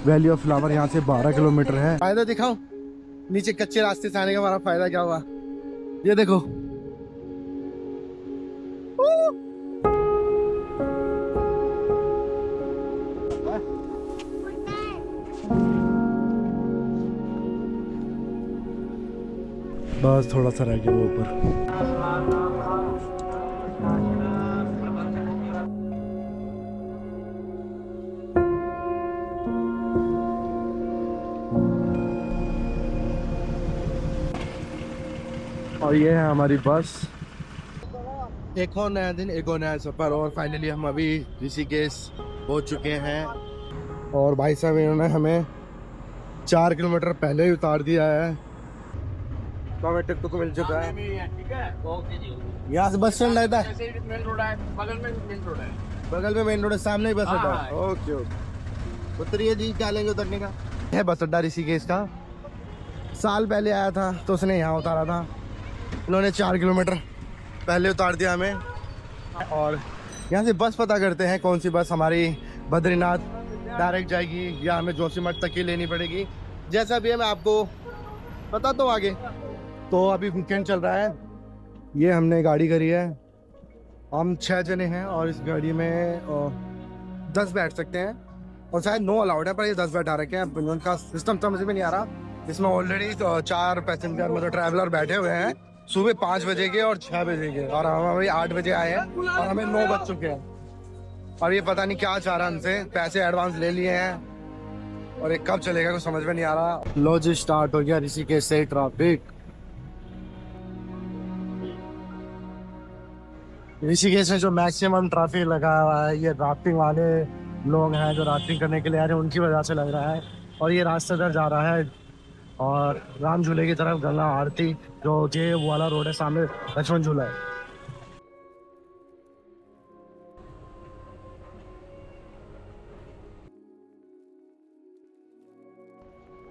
Valley of flower यहाँ से 12 kilometre है। फायदा दिखाओ, नीचे कच्चे रास्ते से आने का हमारा फायदा क्या हुआ, ये देखो। बस थोड़ा सा रह गया वो ऊपर। और ये है हमारी बस। एक और नया दिन, एक और नया सफर, और फाइनली हम अभी ऋषिकेश पहुंच चुके हैं। और भाई साहब इन्होंने हमें 4 किलोमीटर पहले ही उतार दिया है, तो हमें टिकट को मिल चुका है। यहाँ से बस स्टैंड रहता है, मेन रोड है, बगल में मेन रोड है। बगल में मेन रोड है, सामने ही बस अड्डा है। ओके ओके, उतरिए जी, क्या लेंगे उतरने का है। बस अड्डा ऋषिकेश का। साल पहले आया था तो उसने यहाँ उतारा था, उन्होंने 4 किलोमीटर पहले उतार दिया हमें। और यहाँ से बस पता करते हैं कौन सी बस हमारी बद्रीनाथ डायरेक्ट जाएगी या हमें जोशीमठ तक की लेनी पड़ेगी। जैसा भी है मैं आपको पता तो आगे। तो अभी वीकेंड चल रहा है, ये हमने गाड़ी करी है, हम 6 जने हैं और इस गाड़ी में 10 बैठ सकते हैं, और शायद 9 अलाउड है, पर ये 10 बैठा रखे हैं। उनका सिस्टम समझ में नहीं आ रहा। इसमें ऑलरेडी 4 पैसेंजर मतलब ट्रैवलर बैठे हुए हैं, सुबह 5 बजे के और 6 बजे के, और हम अभी 8 बजे आए हैं और हमें 9 बज चुके हैं। और ये पता नहीं क्या चाह रहा हमसे, पैसे एडवांस ले लिए हैं और ये कब चलेगा कुछ समझ में नहीं आ रहा। लो जी, स्टार्ट हो गया ऋषिकेश से ट्रैफिक। ऋषिकेश में जो मैक्सिमम ट्रैफिक लगा हुआ है, ये राफ्टिंग वाले लोग हैं जो राफ्टिंग करने के लिए आ रहे हैं, उनकी वजह से लग रहा है। और ये रास्ते इधर जा रहा है और राम झूले की तरफ गंगा आरती, जो ये वो वाला रोड है, सामने लक्ष्मण झूला है।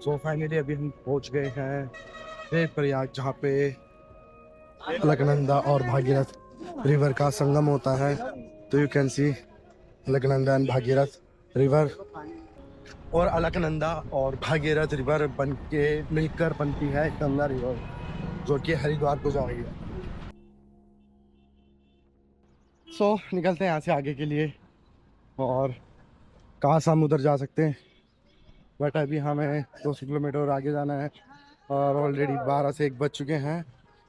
सो फाइनली अभी हम पहुंच गए हैं देवप्रयाग, जहाँ पे अलकनंदा और भागीरथ रिवर का संगम होता है। तो you can see Alaknanda and Bhagirath river, और अलकनंदा और भागीरथ रिवर बन के मिलकर बनती है गंगा रिवर, जो कि हरिद्वार को जाएगी। सो निकलते हैं यहाँ से आगे के लिए, और कहाँ से हम उधर जा सकते हैं, बट अभी हमें 200 किलोमीटर और आगे जाना है और ऑलरेडी 12 से 1 बज चुके हैं।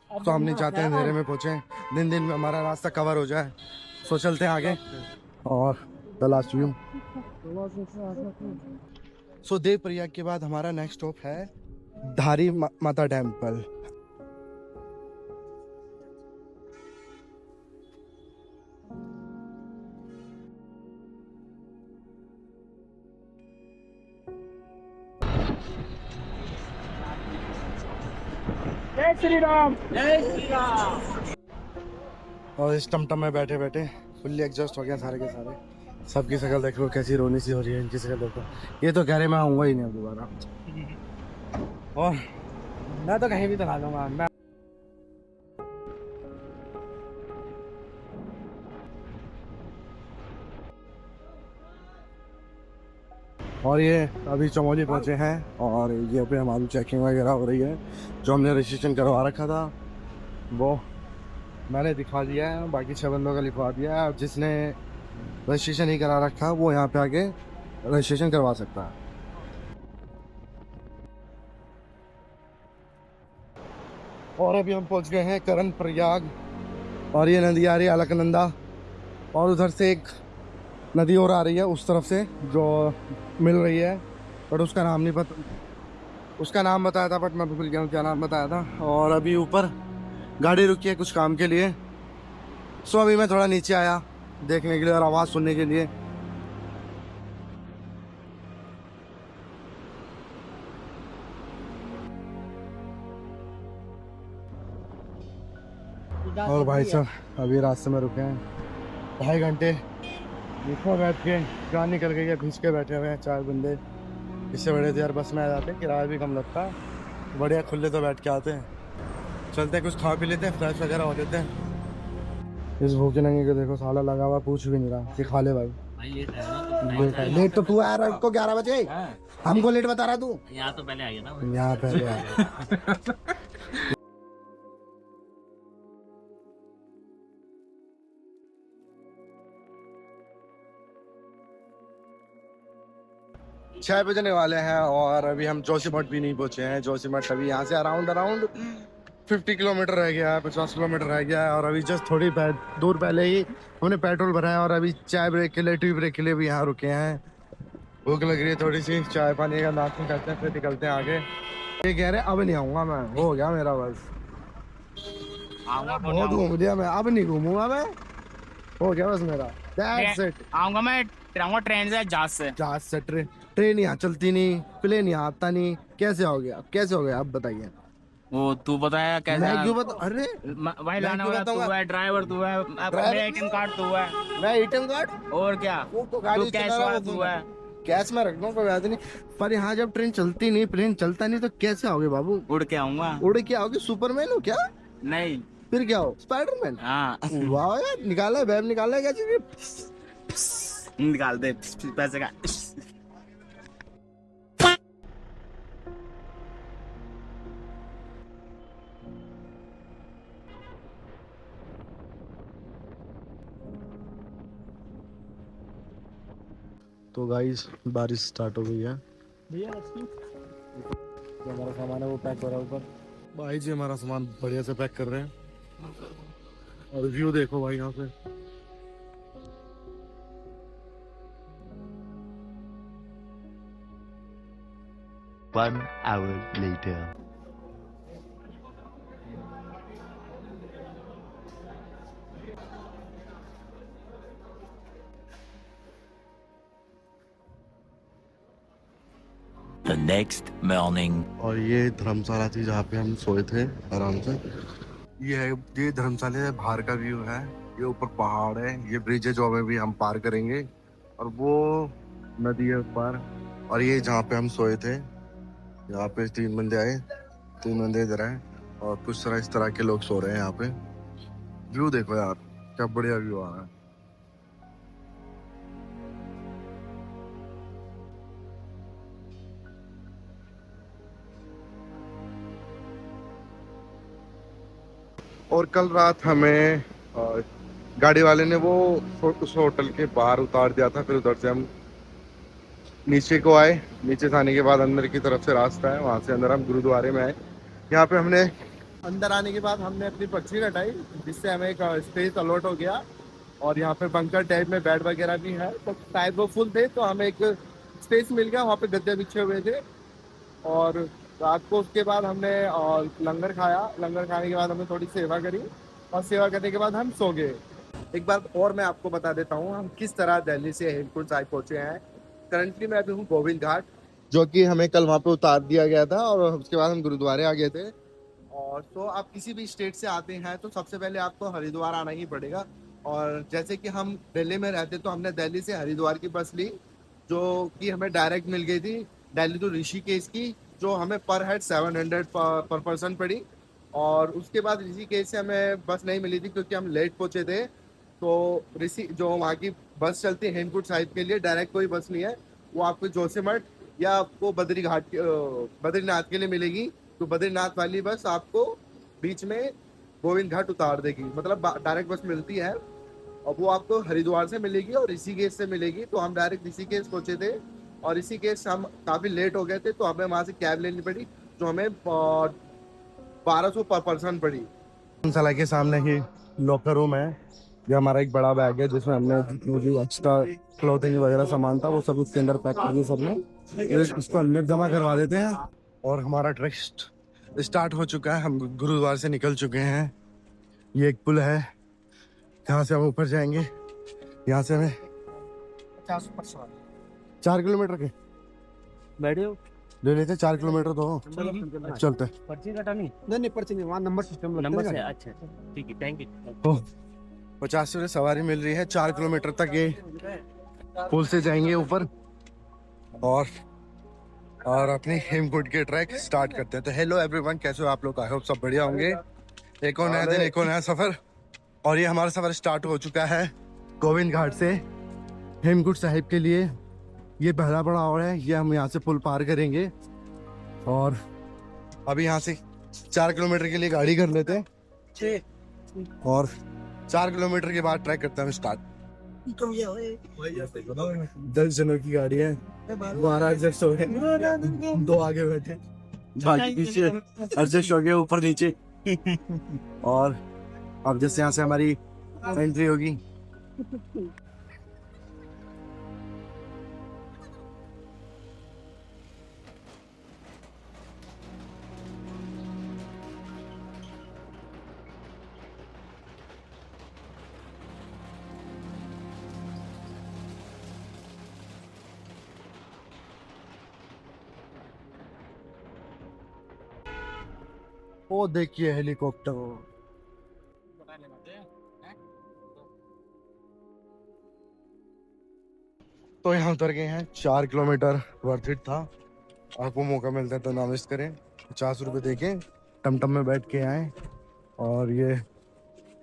तो हम नहीं चाहते हैं अंधेरे में पहुँचे, दिन दिन में हमारा रास्ता कवर हो जाए। सो चलते हैं आगे और द लास्ट व्यू। सो देवप्रयाग के बाद हमारा नेक्स्ट स्टॉप है धारी माता टेम्पल। जय श्री राम, जय श्री राम। और इस टमटम में बैठे बैठे फुल्ली एग्जॉस्ट हो गया सारे के सारे। सबकी शक्ल देखो कैसी रोनी सी हो रही है, इनकी शक्ल देखो। ये तो कह रहे मैं आऊँगा ही नहीं अब दोबारा, और मैं तो कहीं भी तो खा लूँगा मैं। और ये अभी चमोली पहुँचे हैं और ये पे हमारी चेकिंग वगैरह हो रही है। जो हमने रजिस्ट्रेशन करवा रखा था वो मैंने दिखा दिया है, बाकी 6 बंदों का लिखवा दिया है। अब जिसने रजिस्ट्रेशन नहीं करा रखा वो यहाँ पे आके रजिस्ट्रेशन करवा सकता है। और अभी हम पहुँच गए हैं करण प्रयाग, और ये नदी आ रही है अलकनंदा, और उधर से एक नदी और आ रही है उस तरफ से जो मिल रही है, बट उसका नाम नहीं पता, उसका नाम बताया था बट मैं भूल गया हूँ क्या नाम बताया था। और अभी ऊपर गाड़ी रुकी है कुछ काम के लिए। सो अभी मैं थोड़ा नीचे आया देखने के लिए और आवाज़ सुनने के लिए। और भाई साहब अभी रास्ते में रुके हैं 2.5 घंटे, इसमें बैठ के जान निकल गई है, घुस के बैठे हुए हैं 4 बंदे। इससे बड़े तो यार बस में आ जाते हैं, किराया भी कम लगता है, बढ़िया खुले तो बैठ के आते हैं। चलते हैं कुछ खा पी लेते हैं, फ्रेश वगैरह हो लेते हैं। इस भूखे नंगे को देखो, साला लगा हुआ पूछ भी नहीं रहा कि खा ले भाई। लेट तो तू आ रहा को 11 बजे, हमको लेट बता रहा तू। यहाँ तो पहले आ गया ना। यहाँ पहले आ गया। छह बजने वाले हैं और अभी हम जोशीमठ भी नहीं पहुंचे हैं। जोशीमठ अभी यहाँ से अराउंड 50 किलोमीटर रह गया है, 50 किलोमीटर रह गया है। और अभी जस्ट थोड़ी दूर पहले ही हमने पेट्रोल भरा है और अभी चाय ब्रेक के लिए, टी ब्रेक के लिए भी यहाँ रुके हैं। भूख लग रही है थोड़ी सी, चाय पानी का नाश्ता करते हैं फिर निकलते हैं आगे। ये कह रहे अब नहीं आऊँगा मैं, हो गया मेरा बस, बहुत घूम लिया मैं, अब नहीं घूमूंगा मैं, हो गया बस मेरा। That's it। आऊंगा मैं ट्रेन से, जहाज से ट्रेन यहाँ चलती नहीं, प्लेन यहाँ आता नहीं, कैसे हो गया, अब कैसे हो गया आप बताइए। वो तू बताया कैसे? मैं क्यों बता, अरे भाई लाने वाला तू है, ड्राइवर तू है, मेरा एटीएम कार्ड तू है। मैं एटीएम कार्ड और क्या, वो तो गाड़ी तू कैश वाला तू है। कैश में रखना कोई बात नहीं, पर यहाँ जब ट्रेन चलती नहीं, प्लेन चलता नहीं तो कैसे आओगे बाबू? उड़ के आऊंगा। उड़ के आओगे? सुपरमैन हो क्या? नहीं फिर क्या हो, स्पाइडरमैन? हाँ वाह यार, निकाला है बैब, निकाला है क्या चीज? निकाल दे पैसे का। तो गाइस बारिश स्टार्ट हो गई है। हमारा सामान है वो पैक हो रहा है ऊपर। भाई जी हमारा सामान बढ़िया से पैक कर रहे हैं और व्यू देखो भाई यहाँ से। One hour later. The next morning. और ये धर्मशाला थी जहाँ पे हम सोए थे आराम से। ये धर्मशाला है, बाहर का व्यू है, ये ऊपर पहाड़ है, ये ब्रिज है जो हमें भी हम पार करेंगे और वो नदी है पार। और ये जहाँ पे हम सोए थे, यहाँ पे 3 बंदे आए, 3 बंदे इधर आए और कुछ तरह इस तरह के लोग सो रहे हैं यहाँ पे। व्यू देखो यार, क्या बढ़िया व्यू आ रहा है। और कल रात हमें गाड़ी वाले ने वो उस होटल के बाहर उतार दिया था, फिर उधर से हम नीचे को आए। नीचे से आने के बाद अंदर की तरफ से रास्ता है, वहाँ से अंदर हम गुरुद्वारे में आए। यहाँ पे हमने अंदर आने के बाद हमने अपनी पर्ची कटाई, जिससे हमें एक स्पेस अलॉट हो गया। और यहाँ पे बंकर टाइप में बेड वगैरह भी है, तो शायद वो फुल थे तो हमें एक स्पेस मिल गया, वहाँ पे गद्दे बिछे हुए थे। और रात को उसके बाद हमने लंगर खाया। लंगर खाने के बाद हमने थोड़ी सेवा करी और सेवा करने के बाद हम सो गए। एक बार और मैं आपको बता देता हूँ हम किस तरह दिल्ली से हेमकुंड साहिब पहुँचे हैं। करंटली मैं अभी हूँ गोविंद घाट, जो कि हमें कल वहाँ पे उतार दिया गया था और उसके बाद हम गुरुद्वारे आ गए थे। और तो आप किसी भी स्टेट से आते हैं तो सबसे पहले आपको हरिद्वार आना ही पड़ेगा। और जैसे कि हम दिल्ली में रहते तो हमने दिल्ली से हरिद्वार की बस ली, जो कि हमें डायरेक्ट मिल गई थी दिल्ली टू ऋषिकेश की, जो हमें पर हेड 700 पर पर्सन पड़ी। और उसके बाद ऋषिकेश से हमें बस नहीं मिली थी क्योंकि हम लेट पहुँचे थे। तो जो वहाँ की बस चलती है हेमकुंड साहिब के लिए, डायरेक्ट कोई बस नहीं है, वो आपको जोशीमठ या आपको बद्रीनाथ के लिए मिलेगी। तो बद्रीनाथ वाली बस आपको बीच में गोविंद घाट उतार देगी, मतलब डायरेक्ट बस मिलती है और वो आपको हरिद्वार से मिलेगी और ऋषिकेश से मिलेगी। तो हम डायरेक्ट ऋषिकेश पहुँचे थे और ऋषिकेश हम काफ़ी लेट हो गए थे, तो हमें वहाँ से कैब लेनी पड़ी जो हमें 1200 पर पर्सन पड़ी। धर्मशाला के सामने ही लॉकर रूम है, ये हमारा एक बड़ा बैग है जिसमें हमने जो एक्स्ट्रा क्लोथिंग वगैरह सामान था वो सब उसके अंदर पैक कर दिया सबने। इसको अंदर जमा करवा देते हैं और हमारा ट्रैक स्टार्ट हो चुका है। हम गुरुद्वार से निकल चुके हैं। ये एक पुल है जहाँ से हम ऊपर जाएंगे। यहाँ से हमें 4 किलोमीटर के बैठो ले लेते, 4 किलोमीटर तो चलते। पर्ची कटानी? नहीं पर्ची नहीं, वहाँ नंबर सिस्टम नंबर से? अच्छा ठीक है, थैंक यू। 50 रुपये सवारी मिल रही है, 4 किलोमीटर तक ये पुल से जाएंगे ऊपर और अपनी हेमकुंड के ट्रैक स्टार्ट करते हैं। तो हेलो एवरीवन, कैसे हो आप लोग? आई होप सब बढ़िया होंगे। एक और नया दिन, एक और नया सफर। और ये हमारा सफर स्टार्ट हो चुका है गोविंद घाट से। हेमकुंड साहिब के लिए ये पहला पड़ाव है। ये हम यहाँ से पुल पार करेंगे और अभी यहाँ से 4 किलोमीटर के लिए गाड़ी कर लेते हैं और 4 किलोमीटर के बाद ट्रैक करते हैं स्टार्ट। 10 जनों की गाड़ी है, 12 एडजस्ट हो गए, 2 आगे बैठे, बाकी पीछे एडजस्ट हो गए ऊपर नीचे। और अब जैसे यहाँ से हमारी एंट्री होगी। वो देखिए हेलीकॉप्टर। तो यहाँ उतर गए हैं। 4 किलोमीटर वर्थ इट था। आपको मौका मिलता है तो ना मिस करें। 50 रुपये देके टमटम में बैठ के आए और ये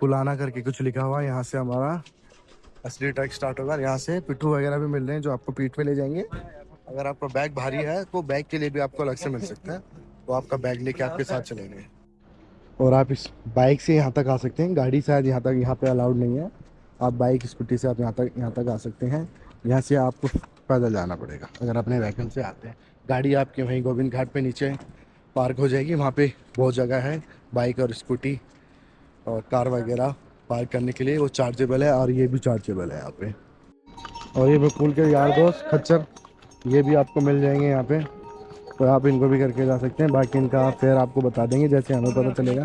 पुलाना करके कुछ लिखा हुआ है, यहाँ से हमारा असली ट्रैक स्टार्ट होगा। यहाँ से पिट्ठू वगैरह भी मिल रहे हैं जो आपको पीठ पे ले जाएंगे। अगर आपका बैग भारी है तो बैग के लिए भी आपको अलग से मिल सकता है, तो आपका बैग लेके आपके साथ चलेंगे। और आप इस बाइक से यहाँ तक आ सकते हैं। गाड़ी शायद यहाँ पे अलाउड नहीं है। आप बाइक स्कूटी से आप यहाँ तक आ सकते हैं। यहाँ से आपको पैदल जाना पड़ेगा अगर अपने व्हीकल से आते हैं। गाड़ी आपके वहीं गोविंद घाट पे नीचे पार्क हो जाएगी। वहाँ पे बहुत जगह है बाइक और स्कूटी और कार वगैरह पार्क करने के लिए, वो चार्जेबल है और ये भी चार्जेबल है यहाँ पे। और ये बकुल के यार दोस्त खच्चर, ये भी आपको मिल जाएंगे यहाँ पे, तो आप इनको भी करके जा सकते हैं। बाकी इनका फेयर आपको बता देंगे जैसे हमें पता चलेगा।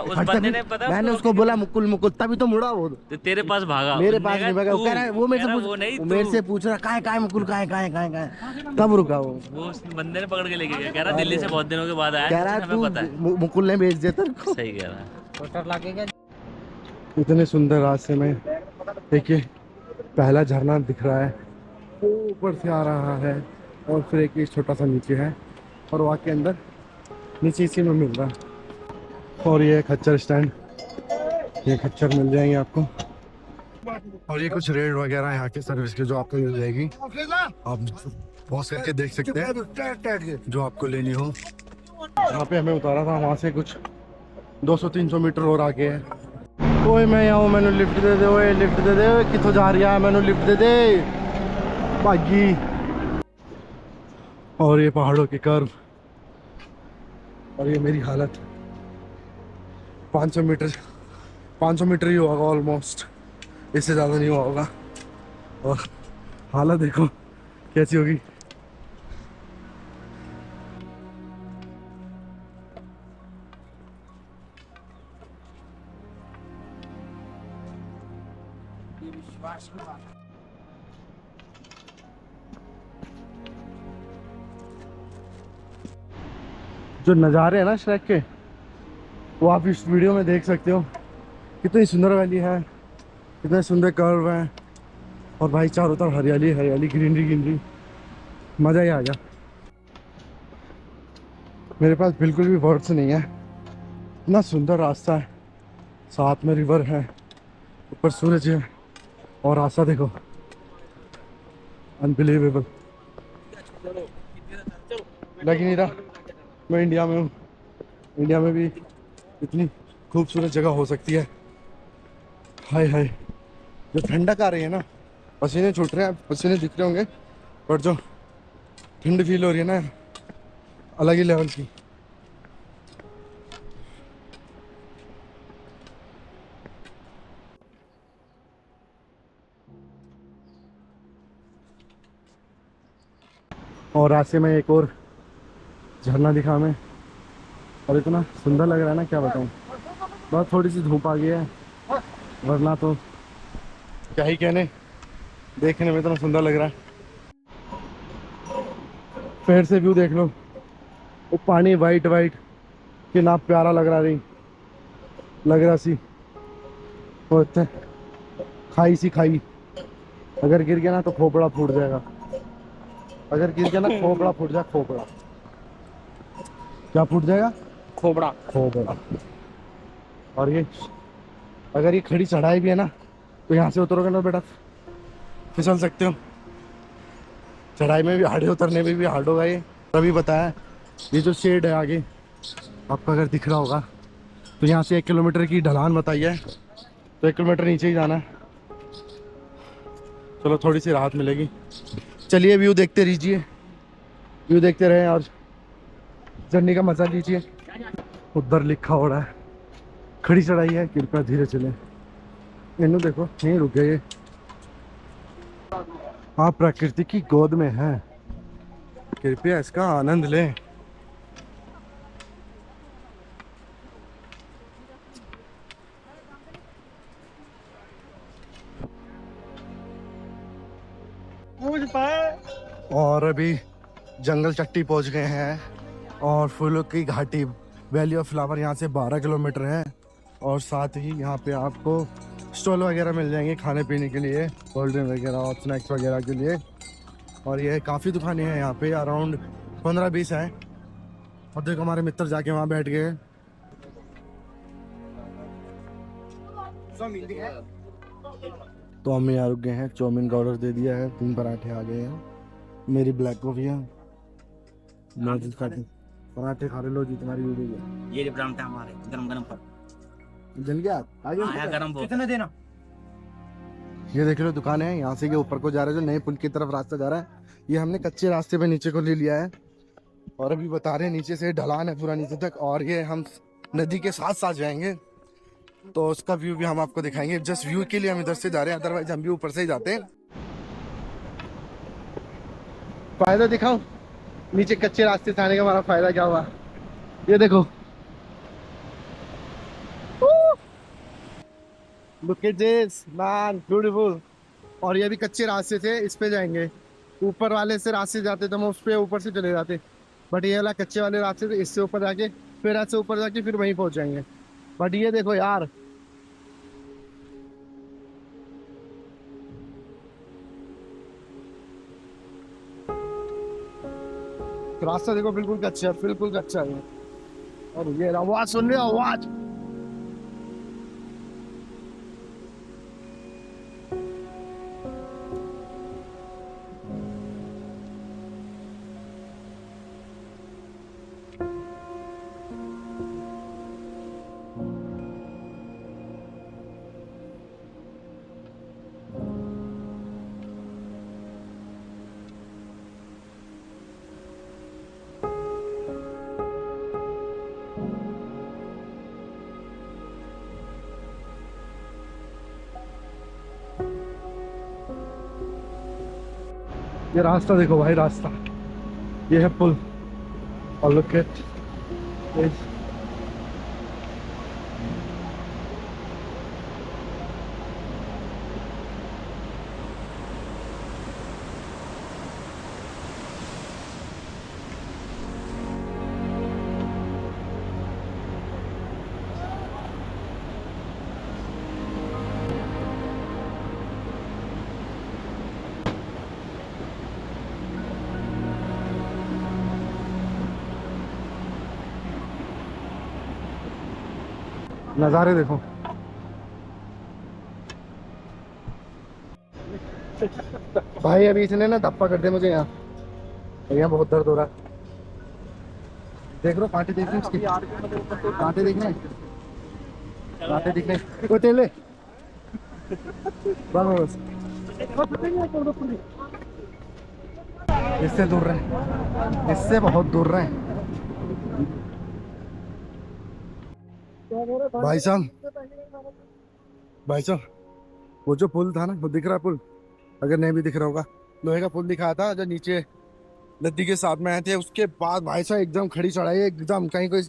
उस बंदे ने पता मैंने उसको बोला मुकुल मुकुल, तभी तो मुड़ा वो। तो तेरे पास भागा, मेरे पास नहीं भागा, वो कह रहा है, वो मेरे से पूछ रहा कहाँ मुकुल, कहाँ कब रुका वो उस बंदे ने पकड़ के लेके गया, कह रहा दिल्ली से बहुत दिनों के बाद आया, कह रहा है हमें पता है। मुकुल ने भेज दिया तेरे को। सही कह रहा है। इतने सुंदर रास्ते में देखिए पहला झरना दिख रहा है, ऊपर से आ रहा है और फिर एक छोटा सा नीचे है और वहाँ के अंदर नीचे इसी में मिल रहा है। और ये खच्चर स्टैंड, ये खच्चर मिल जाएंगे आपको। और ये कुछ रेट वगैरह यहाँ के सर्विस के जो आपको मिल जाएगी, आप पॉज करके देख सकते हैं जो आपको लेनी हो। यहाँ पे हमें उतारा था, वहाँ से कुछ 200-300 मीटर और आगे है। ओए मैं यहाँ हूँ, मैंने लिफ्ट दे दे, ओए लिफ्ट दे दे, कितों जा रही है, मैंने लिफ्ट दे दे भागी। और ये पहाड़ों के कर्व और ये मेरी हालत। 500 मीटर ही होगा ऑलमोस्ट, इससे ज़्यादा नहीं हुआ होगा। और हालत देखो कैसी होगी। जो नज़ारे हैं ना श्रैक के, वो आप इस वीडियो में देख सकते हो। कितनी सुंदर वैली है, कितने सुंदर कर्व हैं और भाई चारों तरफ हरियाली हरियाली, ग्रीनरी, मज़ा ही आ गया। मेरे पास बिल्कुल भी वर्ड्स नहीं है, इतना सुंदर रास्ता है, साथ में रिवर है, ऊपर सूरज है और रास्ता देखो अनबिलीवेबल। लग नहीं रहा मैं इंडिया में हूँ। इंडिया में भी इतनी खूबसूरत जगह हो सकती है। हाय हाय, जो ठंडक आ रही है ना, पसीने छूट रहे हैं, पसीने दिख रहे होंगे, पर जो ठंड फील हो रही है ना, अलग ही लेवल की। और रास्ते में एक और झरना दिखा हमें, और इतना सुंदर लग रहा है ना, क्या बताऊं। बस थोड़ी सी धूप आ गई है, वरना तो क्या ही कहने, देखने में इतना सुंदर लग रहा है। फिर से व्यू देख लो, वो पानी वाइट कितना प्यारा लग रहा सी। और खाई, अगर गिर गया ना तो खोपड़ा फूट जाएगा। अगर गिर गया ना खोपड़ा फूट जाए, खोपड़ा क्या फूट जाएगा, खोपड़ा। और ये अगर ये खड़ी चढ़ाई भी है ना, तो यहाँ से उतरोगे ना बेटा, फिसल सकते हो। चढ़ाई में भी हार्ड है, उतरने में भी हार्ड होगा ये। अभी बताया ये जो शेड है आगे आपको अगर दिख रहा होगा, तो यहाँ से 1 किलोमीटर की ढलान बताई है, तो 1 किलोमीटर नीचे ही जाना है। चलो थोड़ी सी राहत मिलेगी। चलिए व्यू देखते रहिए, व्यू देखते रहें और जर्नी का मजा लीजिए। उधर लिखा हो रहा है खड़ी चढ़ाई है, कृपया धीरे चले। इन्हों देखो नहीं रुक गए, आप प्रकृति की गोद में हैं, कृपया इसका आनंद लें। और अभी जंगल चट्टी पहुंच गए हैं और फूलों की घाटी वैली ऑफ फ्लावर यहाँ से 12 किलोमीटर है। और साथ ही यहाँ पे आपको स्टॉल वगैरह मिल जाएंगे खाने पीने के लिए, कोल्ड ड्रिंक वगैरह और स्नैक्स वगैरह के लिए। और ये काफ़ी दुकानें हैं यहाँ पे, अराउंड 15-20 हैं। और देखो हमारे मित्र जाके वहाँ बैठ गए। तो हम यहाँ रुक गए हैं, चाउमीन का ऑर्डर दे दिया है, 3 पराठे आ गए हैं, मेरी ब्लैक कॉफ़ी है, नाजिल खाते पराठे खा लो जी, तुम्हारी वीडियो है। ये पराठा हमारे गरम गरम पर जल गया आया गरम बहुत। कितने देना? ये देख लो दुकान है, यहाँ से ये ऊपर को जा रहा है, जो नए पुल की तरफ रास्ता जा रहा है, ये हमने कच्चे रास्ते पे नीचे को ले लिया है। और अभी बता रहे हैं नीचे से ढलान है पूरा नीचे तक, और ये हम नदी के साथ साथ जाएंगे, तो उसका व्यू भी हम आपको दिखाएंगे। जस्ट व्यू के लिए हम इधर से जा रहे हैं, अदरवाइज हम भी ऊपर से ही जाते हैं। फायदा दिखाऊं नीचे कच्चे रास्ते से आने का हमारा फायदा क्या हुआ, ये देखो, Look at this, man, beautiful। और ये भी कच्चे रास्ते थे, इस पे जाएंगे। ऊपर वाले से रास्ते जाते तो हम उस पे ऊपर से चले जाते, बट ये वाला कच्चे वाले रास्ते थे, इससे ऊपर जाके फिर ऐसे ऊपर जाके फिर वहीं पहुंच जाएंगे। बट ये देखो यार, रास्ता देखो बिल्कुल कच्चा है, बिल्कुल कच्चा है। और ये आवाज सुन रहे हो, आवाज ये रास्ता देखो भाई, रास्ता ये है पुल। और लुक एट नज़ारे देखो। भाई अभी इसने ना धप्पा कर दिया मुझे यहाँ, यहाँ बहुत दर्द हो रहा है। देख लो कांटे देख रहे हैं उसके, कांटे देख रहे हैं, कांटे दिख रहे हैं, वो तेले बस इससे दूर रहे, इससे बहुत दूर रहे। भाई साहब, भाई साहब, वो जो पुल था ना, वो दिख रहा है पुल, अगर नहीं भी दिख रहा होगा, लोहे का पुल दिखाया था जो नीचे नदी के साथ में आए थे। उसके बाद भाई साहब एकदम खड़ी चढ़ाई, एकदम कहीं कोई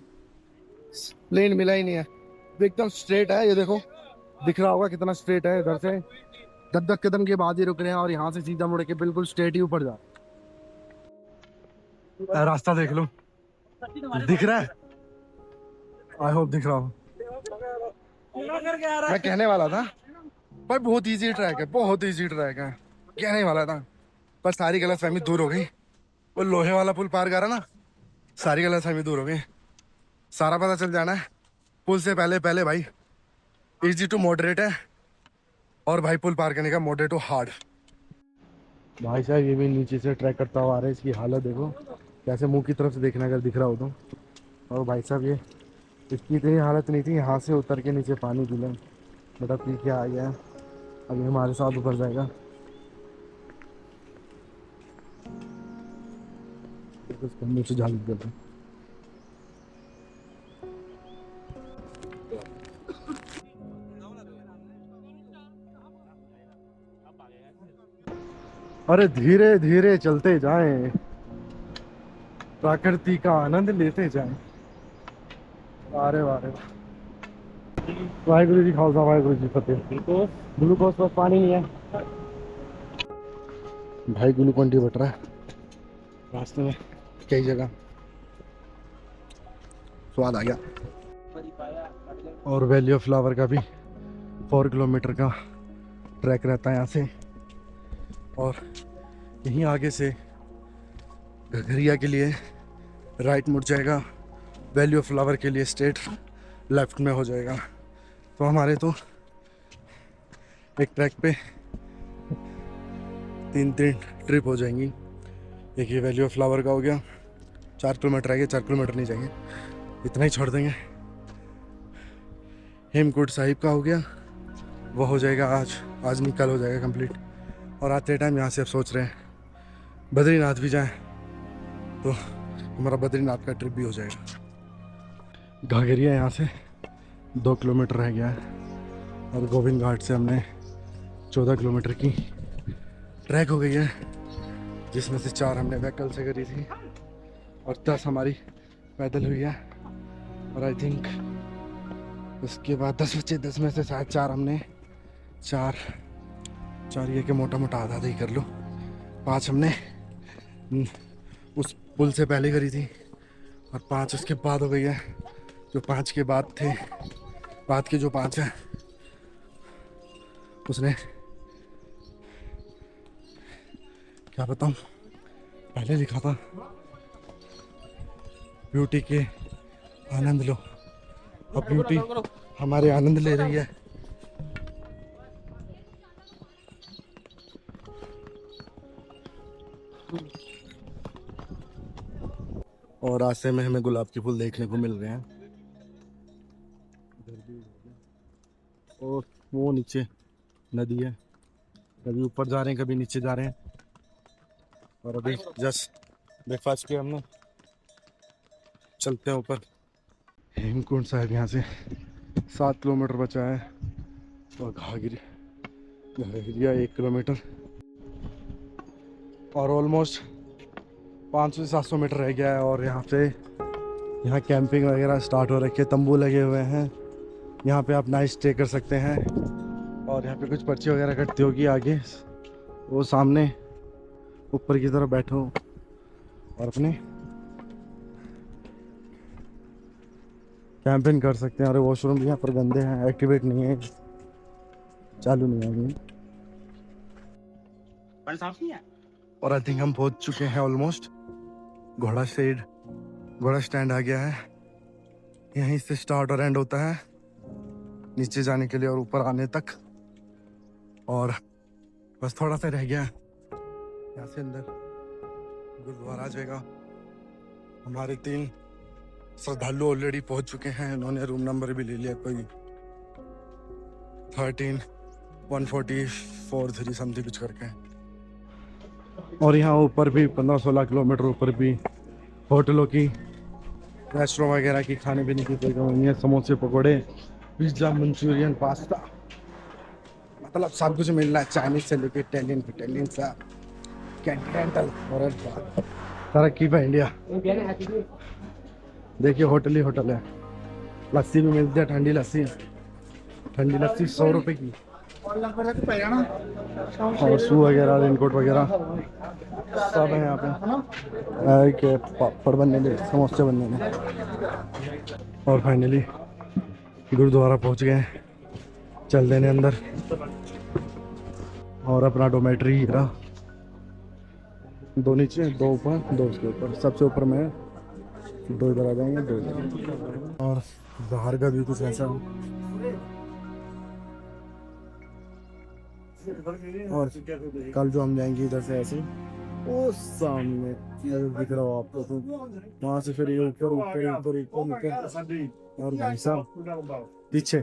प्लेन मिला ही नहीं है, एकदम स्ट्रेट है। ये देखो दिख रहा होगा कितना स्ट्रेट है, इधर से 10-10 कदम के बाद ही रुक रहे हैं और यहाँ से सीधा मुड़ के बिल्कुल स्ट्रेट ही ऊपर जा। रास्ता देख लो, दिख रहा है, आई होप दिख रहा हो। मैं कहने वाला था पर बहुत इजी ट्रैक है, बहुत इजी ट्रैक है, कहने वाला था, पर सारी गलतफहमी दूर हो गई। वो लोहे वाला पुल पार करा ना, सारी गलतफहमी दूर हो गई, सारा पता चल जाना है। पुल से पहले पहले भाई इजी टू मॉडरेट है, और भाई पुल पार करने का मॉडरेट टू हार्ड। भाई साहब ये भी नीचे से ट्रैक करता हुआ आ रहा है, इसकी हालत देखो कैसे मुंह की तरफ से देखना अगर दिख रहा हो तो। और भाई साहब ये इसकी इतनी हालत नहीं थी, यहाँ से उतर के नीचे पानी पी लें, बड़ा पी के आ गया। अभी हमारे साथ ऊपर जाएगा, उसको मुँह से झाल देते हैं। अरे धीरे धीरे चलते जाएं, प्रकृति का आनंद लेते जाएं। अरे वाह रे वाह। वाहिगुरु जी खालसा वाहिगुरु जी फतेह। ग्लूकोज पर पानी नहीं है भाई, ग्लूकोन डी बट रहा है रास्ते में कई जगह, स्वाद आ गया। और वैली ऑफ फ्लावर का भी 4 किलोमीटर का ट्रैक रहता है यहाँ से, और यहीं आगे से घघरिया के लिए राइट मुड़ जाएगा, वैली ऑफ फ्लावर के लिए स्ट्रेट लेफ्ट में हो जाएगा। तो हमारे तो एक ट्रैक पे 3 ट्रिप हो जाएंगी। एक ये वैली ऑफ फ्लावर का हो गया, 4 किलोमीटर आएंगे, 4 किलोमीटर नहीं जाएंगे, इतना ही छोड़ देंगे। हेमकुंड साहिब का हो गया, वो हो जाएगा आज नहीं कल हो जाएगा कंप्लीट। और आते टाइम यहाँ से अब सोच रहे हैं बद्रीनाथ भी जाएं, तो हमारा बद्रीनाथ का ट्रिप भी हो जाएगा। घाघरिया यहाँ से 2 किलोमीटर रह गया है, और गोविंद घाट से हमने 14 किलोमीटर की ट्रैक हो गई है, जिसमें से 4 हमने व्हीकल से करी थी और 10 हमारी पैदल हुई है। और आई थिंक उसके बाद 10 बचे, 10 में से शायद 4 हमने 4 ये के मोटा मोटा आधा ही कर लो, 5 हमने उस पुल से पहले करी थी, और 5 उसके बाद हो गई है। जो 5 के बाद थे, बाद के जो 5 है उसने क्या बताऊं, पहले लिखा था ब्यूटी के आनंद लो, अब ब्यूटी हमारे आनंद ले रही है। और रास्ते में हमें गुलाब के फूल देखने को मिल रहे हैं, और वो नीचे नदी है, कभी ऊपर जा रहे हैं कभी नीचे जा रहे हैं। और अभी जस्ट ब्रेकफास्ट किया हमने, चलते हैं ऊपर। हेमकुंड साहिब यहाँ से 7 किलोमीटर बचा है, और घाघरिया 1 किलोमीटर, और ऑलमोस्ट 500 से 700 मीटर रह गया है। और यहाँ कैंपिंग वगैरह स्टार्ट हो रखी है, तंबू लगे हुए हैं, यहाँ पे आप नाइट स्टे कर सकते हैं। और यहाँ पे कुछ पर्ची वगैरह कटती होगी आगे, वो सामने ऊपर की तरफ बैठो और अपने कैंपिंग कर सकते हैं। और वॉशरूम भी यहाँ पर गंदे हैं, एक्टिवेट नहीं है, चालू नहीं है अभी। और आई थिंक हम पहुँच चुके हैं ऑलमोस्ट। घोड़ा स्टैंड आ गया है, यहीं से स्टार्ट और एंड होता है नीचे जाने के लिए और ऊपर आने तक। और बस थोड़ा सा रह गया, यहाँ से अंदर गुरुद्वारा आ जाएगा। हमारे 3 श्रद्धालु ऑलरेडी पहुंच चुके हैं, उन्होंने रूम नंबर भी ले लिया, कोई 13-144-3 समथिंग कुछ करके। और यहाँ ऊपर भी 15-16 किलोमीटर ऊपर भी होटलों की, रेस्टोरेंट वगैरह की खाने पीने की कोई कमी नहीं है। समोसे, पकौड़े, पिज्ज़ा, मंचूरियन, पास्ता, मतलब सब कुछ मिल रहा है, चाइनीज से लेके इटालियन सा कैंटिनेंटल। और तरक्की पे इंडिया, देखिए होटल ही होटल है। लस्सी भी मिलती है, ठंडी लस्सी 100 रुपए की। और शू वगैरह, रेनकोट वगैरह सब है यहाँ पे, के पापड़ बनने में, समोसे बनने में। और फाइनली गुरुद्वारा पहुँच गए, चल देने अंदर। और अपना डोमेट्री रहा, 2 नीचे, 2 ऊपर, 2 उसके ऊपर, सबसे ऊपर में 2 इधर आ जाएंगे, 2 इधर। और बाहर का व्यू कुछ ऐसा और कल जो हम जाएंगे इधर से ऐसे वो सामने ये दिख रहा हो आपको, तो वहाँ से फिर ये ऊपर ऊपर ऊपर ऊपर ऊपर और भाई साहब पीछे।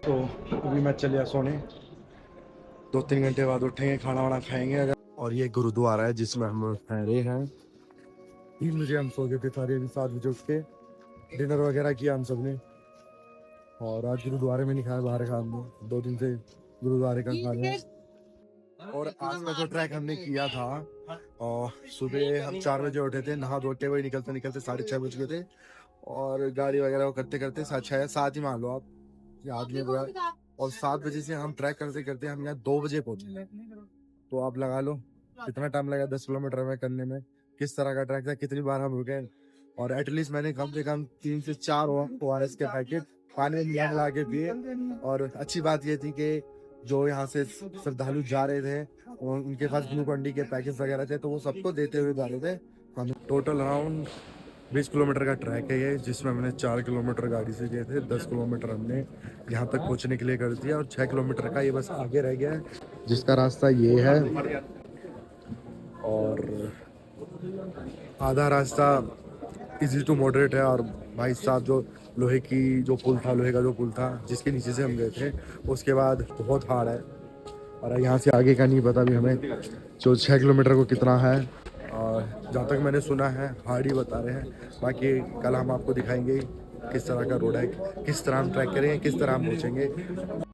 तो अभी मैं चलिया सोने, 2-3 घंटे बाद उठेंगे, खाना वाना खाएंगे अगर। और ये गुरुद्वारा है जिसमें हम ठहरे हैं। 3 बजे हम सो गए थे सारे, अभी 7 बजे उठ के डिनर वगैरह किया हम सब ने। और आज गुरुद्वारे में नहीं खाया, बाहर खा हमने, 2 दिन से गुरुद्वारे का खा रहे हैं। और आज का जो ट्रैक हमने किया था, और सुबह हम 4 बजे उठे थे, नहा धोते हुए निकलते निकलते 6:30 बज गए थे। और गाड़ी वगैरह करते करते 6-7 ही मान लो आप, याद नहीं हुआ। और 7 बजे से हम ट्रैक करते करते हम यहाँ 2 बजे पहुंचे। तो आप लगा लो कितना टाइम लगा 10 किलोमीटर में करने में, किस तरह का ट्रैक था, कितनी बार हम रुके। और एटलीस्ट मैंने कम से कम 3 से 4 ORS के पैकेट पानी में मिला के पिए। और अच्छी बात ये थी कि जो यहाँ से श्रद्धालु जा रहे थे उनके पास ग्लूकॉन-डी के पैकेट वगैरह थे, तो वो सबको देते हुए जा रहे थे। टोटल अराउंड 20 किलोमीटर का ट्रैक है ये, जिसमें हमने 4 किलोमीटर गाड़ी से गए थे, 10 किलोमीटर हमने यहाँ तक पहुँचने के लिए कर दिया। और 6 किलोमीटर का ये बस आगे रह गया है, जिसका रास्ता ये है। और आधा रास्ता इजी टू मॉडरेट है। और भाई साहब जो लोहे का जो पुल था जिसके नीचे से हम गए थे, उसके बाद बहुत हार्ड है। और यहाँ से आगे का नहीं पता भी हमें, जो 6 किलोमीटर को कितना है। और जहाँ तक मैंने सुना है हार्ड ही बता रहे हैं। बाकी कल हम आपको दिखाएंगे किस तरह का रोड है, किस तरह हम ट्रैक करेंगे, किस तरह हम पहुँचेंगे।